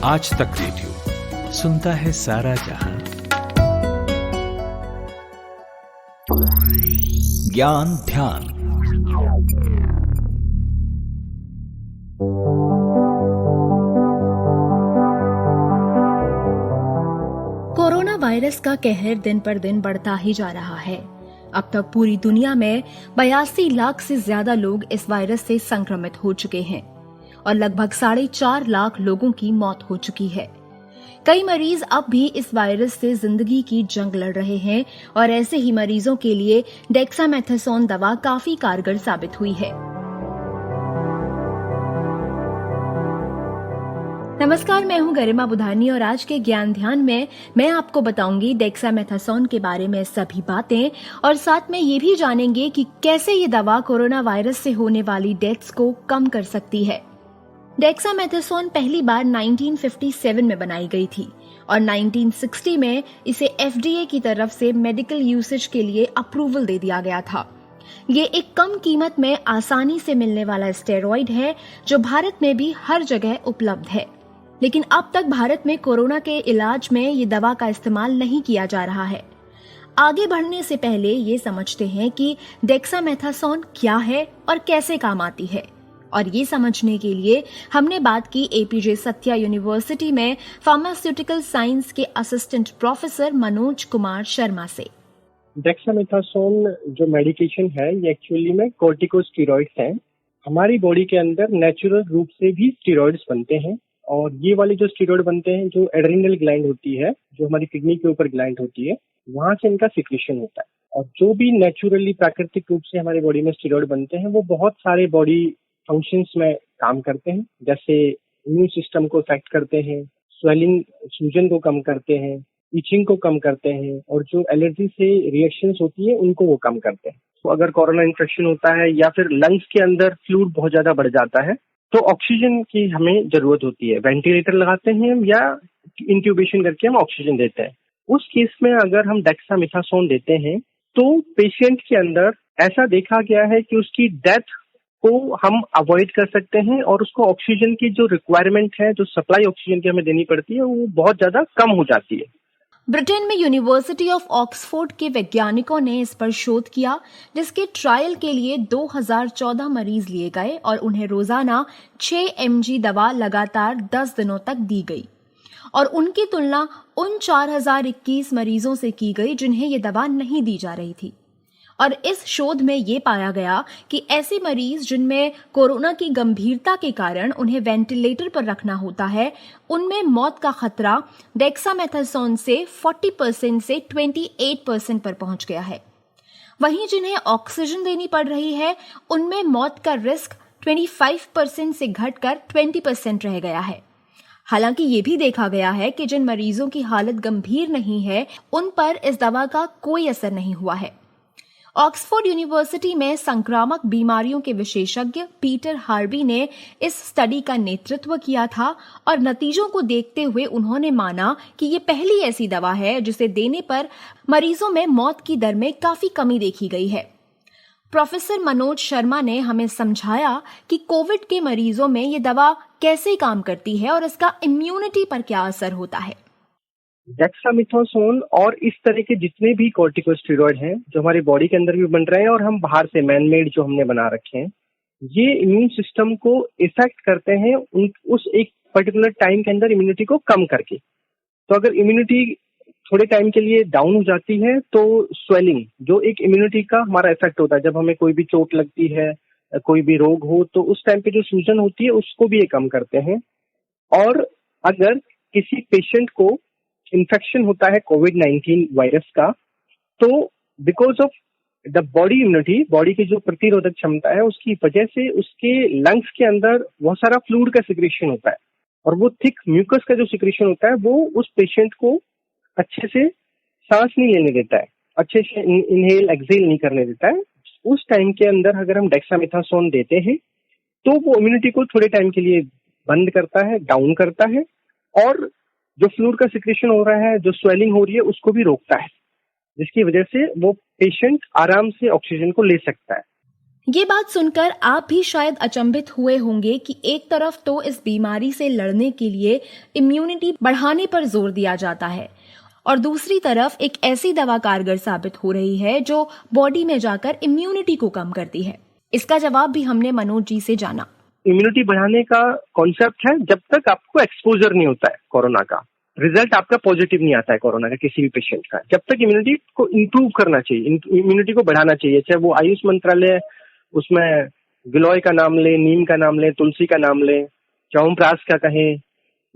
आज तक रेडियो सुनता है सारा जहां। ज्ञान ध्यान। कोरोना वायरस का कहर दिन पर दिन बढ़ता ही जा रहा है। अब तक पूरी दुनिया में 82 लाख से ज्यादा लोग इस वायरस से संक्रमित हो चुके हैं और लगभग 4.5 लाख लोगों की मौत हो चुकी है। कई मरीज अब भी इस वायरस से जिंदगी की जंग लड़ रहे हैं और ऐसे ही मरीजों के लिए डेक्सामेथासोन दवा काफी कारगर साबित हुई है। नमस्कार, मैं हूं गरिमा बुधानी और आज के ज्ञान ध्यान में मैं आपको बताऊंगी डेक्सामेथासोन के बारे में सभी बातें और साथ में ये भी जानेंगे कि कैसे ये दवा कोरोना वायरस से होने वाली डेथ्स को कम कर सकती है। डेक्सामेथासोन पहली बार 1957 में बनाई गई थी और 1960 में इसे FDA की तरफ से मेडिकल यूसेज के लिए अप्रूवल दे दिया गया था। ये एक कम कीमत में आसानी से मिलने वाला स्टेरॉइड है जो भारत में भी हर जगह उपलब्ध है, लेकिन अब तक भारत में कोरोना के इलाज में ये दवा का इस्तेमाल नहीं किया जा रहा है। आगे बढ़ने से पहले ये समझते हैं कि डेक्सामेथासोन क्या है और कैसे काम आती है, और ये समझने के लिए हमने बात की APJ सत्या यूनिवर्सिटी में फार्मास्यूटिकल साइंस के असिस्टेंट प्रोफेसर मनोज कुमार शर्मा से। डेक्सामेथासोन जो मेडिकेशन है ये एक्चुअली में कॉर्टिकोस्टेरॉइड्स हैं। हमारी बॉडी के अंदर नेचुरल रूप से भी स्टेरॉइड्स बनते हैं और ये वाले जो स्टेरॉइड बनते हैं जो एड्रेनल ग्लैंड होती है, जो हमारी किडनी के ऊपर ग्लैंड होती है, वहां से इनका सिक्रेशन होता है। और जो भी नेचुरली प्राकृतिक रूप से हमारी बॉडी में स्टेरॉइड बनते हैं वो बहुत सारे बॉडी फंक्शंस में काम करते हैं, जैसे इम्यून सिस्टम को इफेक्ट करते हैं, स्वेलिंग सूजन को कम करते हैं, इचिंग को कम करते हैं और जो एलर्जी से रिएक्शंस होती है उनको वो कम करते हैं। तो अगर कोरोना इन्फेक्शन होता है या फिर लंग्स के अंदर फ्लूइड बहुत ज्यादा बढ़ जाता है तो ऑक्सीजन की हमें जरूरत होती है। वेंटिलेटर लगाते हैं हम या इंट्यूबेशन करके हम ऑक्सीजन देते हैं। उस केस में अगर हम डेक्सामेथासोन देते हैं तो पेशेंट के अंदर ऐसा देखा गया है कि उसकी डेथ को हम अवॉइड कर सकते हैं और उसको ऑक्सीजन की जो रिक्वायरमेंट है, जो सप्लाई ऑक्सीजन की हमें देनी पड़ती है, वो बहुत ज्यादा कम हो जाती है। ब्रिटेन में यूनिवर्सिटी ऑफ ऑक्सफोर्ड के वैज्ञानिकों ने इस पर शोध किया, जिसके ट्रायल के लिए 2014 मरीज लिए गए और उन्हें रोजाना 6 mg दवा लगातार 10 दिनों तक दी गई और उनकी तुलना उन 4021 मरीजों से की गई जिन्हें ये दवा नहीं दी जा रही थी। और इस शोध में ये पाया गया कि ऐसे मरीज जिनमें कोरोना की गंभीरता के कारण उन्हें वेंटिलेटर पर रखना होता है, उनमें मौत का खतरा डेक्सामेथासोन से 40% से 28% पर पहुंच गया है। वहीं जिन्हें ऑक्सीजन देनी पड़ रही है उनमें मौत का रिस्क 25% से घटकर 20% रह गया है। हालांकि ये भी देखा गया है कि जिन मरीजों की हालत गंभीर नहीं है उन पर इस दवा का कोई असर नहीं हुआ है। ऑक्सफोर्ड यूनिवर्सिटी में संक्रामक बीमारियों के विशेषज्ञ पीटर हार्वी ने इस स्टडी का नेतृत्व किया था और नतीजों को देखते हुए उन्होंने माना कि ये पहली ऐसी दवा है जिसे देने पर मरीजों में मौत की दर में काफी कमी देखी गई है। प्रोफेसर मनोज शर्मा ने हमें समझाया कि कोविड के मरीजों में ये दवा कैसे काम करती है और इसका इम्यूनिटी पर क्या असर होता है। डेक्सामेथासोन और इस तरह के जितने भी कॉर्टिकोस्टेरॉइड हैं जो हमारी बॉडी के अंदर भी बन रहे हैं और हम बाहर से मैनमेड जो हमने बना रखे हैं, ये इम्यून सिस्टम को इफेक्ट करते हैं उस एक पर्टिकुलर टाइम के अंदर इम्यूनिटी को कम करके। तो अगर इम्यूनिटी थोड़े टाइम के लिए डाउन हो जाती है तो स्वेलिंग जो एक इम्यूनिटी का हमारा इफेक्ट होता है, जब हमें कोई भी चोट लगती है, कोई भी रोग हो तो उस टाइम पे जो सूजन होती है उसको भी ये कम करते हैं। और अगर किसी पेशेंट को इन्फेक्शन होता है कोविड-19 वायरस का, तो because of the body immunity, body की जो प्रतिरोधक क्षमता है उसकी वजह से उसके लंग्स के अंदर बहुत सारा फ्लूइड का सिक्रेशन होता है और वो थिक म्यूकस का जो सिक्रेशन होता है वो उस पेशेंट को अच्छे से सांस नहीं लेने देता है, अच्छे से इनहेल एक्सहेल नहीं करने देता है। उस टाइम के अंदर अगर हम डेक्सामेथासोन देते हैं तो वो इम्यूनिटी को थोड़े टाइम के लिए बंद करता है, डाउन करता है और जो फ्लूइड का सिक्रेशन हो रहा है, जो स्वेलिंग हो रही है उसको भी रोकता है, जिसकी वजह से वो पेशेंट आराम से ऑक्सीजन को ले सकता है। ये बात सुनकर आप भी शायद अचंभित हुए होंगे कि एक तरफ तो इस बीमारी से लड़ने के लिए इम्यूनिटी बढ़ाने पर जोर दिया जाता है और दूसरी तरफ एक ऐसी दवा कारगर साबित हो रही है जो बॉडी में जाकर इम्यूनिटी को कम करती है। इसका जवाब भी हमने मनोज जी से जाना। इम्यूनिटी बढ़ाने का कॉन्सेप्ट है, जब तक आपको एक्सपोजर नहीं होता है कोरोना का, रिजल्ट आपका पॉजिटिव नहीं आता है कोरोना का किसी भी पेशेंट का, जब तक इम्यूनिटी को इम्प्रूव करना चाहिए, इम्यूनिटी को बढ़ाना चाहिए। चाहे वो आयुष मंत्रालय उसमें गिलोय का नाम ले, नीम का नाम ले, तुलसी का नाम ले, च्यवनप्राश का कहें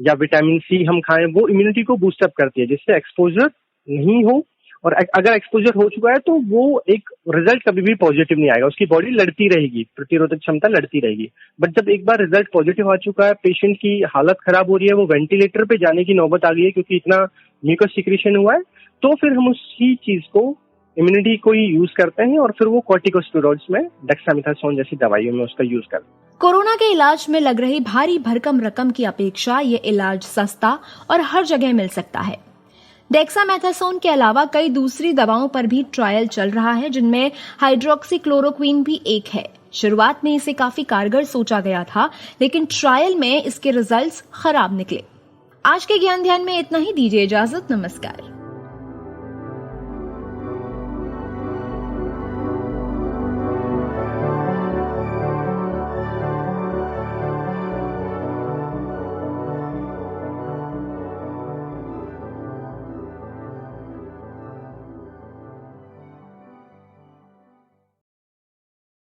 या विटामिन सी हम खाएं, वो इम्यूनिटी को बूस्टअप करती है जिससे एक्सपोजर नहीं हो। और अगर एक्सपोजर हो चुका है तो वो एक रिजल्ट कभी भी पॉजिटिव नहीं आएगा, उसकी बॉडी लड़ती रहेगी, प्रतिरोधक क्षमता लड़ती रहेगी। बट जब एक बार रिजल्ट पॉजिटिव आ चुका है, पेशेंट की हालत खराब हो रही है, वो वेंटिलेटर पे जाने की नौबत आ गई है क्योंकि इतना म्यूकस सिक्रीशन हुआ है, तो फिर हम उसी चीज को इम्यूनिटी को ही यूज करते हैं और फिर वो कॉर्टिकोस्टेरॉइड्स में डेक्सामेथासोन जैसी दवाइयों में उसका यूज करते हैं। कोरोना के इलाज में लग रही भारी भरकम रकम की अपेक्षा ये इलाज सस्ता और हर जगह मिल सकता है। डेक्सामेथासोन के अलावा कई दूसरी दवाओं पर भी ट्रायल चल रहा है, जिनमें हाइड्रोक्सीक्लोरोक्वीन भी एक है। शुरुआत में इसे काफी कारगर सोचा गया था, लेकिन ट्रायल में इसके रिजल्ट्स खराब निकले। आज के ज्ञान ध्यान में इतना ही। दीजिए इजाजत। नमस्कार।